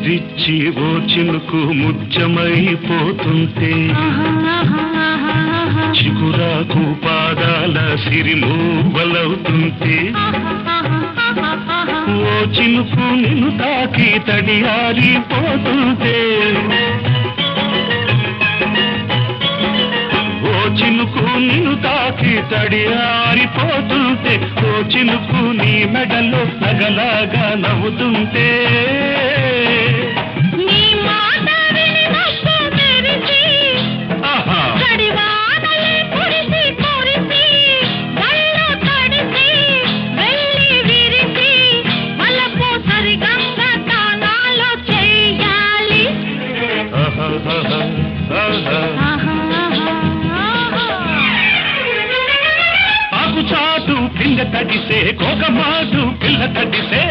ముద్దిచ్చి ఓ చినుకు ముత్యమైపోతుంటే చిగురాకు పాదాల సిరిమూవలవుతుంటే ఓ చినుకు నిన్ను తాకి తడియారిపోతుంటే ఓ చినుకు నిన్ను తాకి తడియారిపోతుంటే ఓ చినుకు నీ మెడలో నగలాగా నవ్వుతుంటే ఆకు చాటు పింగ తడిసే కోక మాటు పిల్ల తడిసే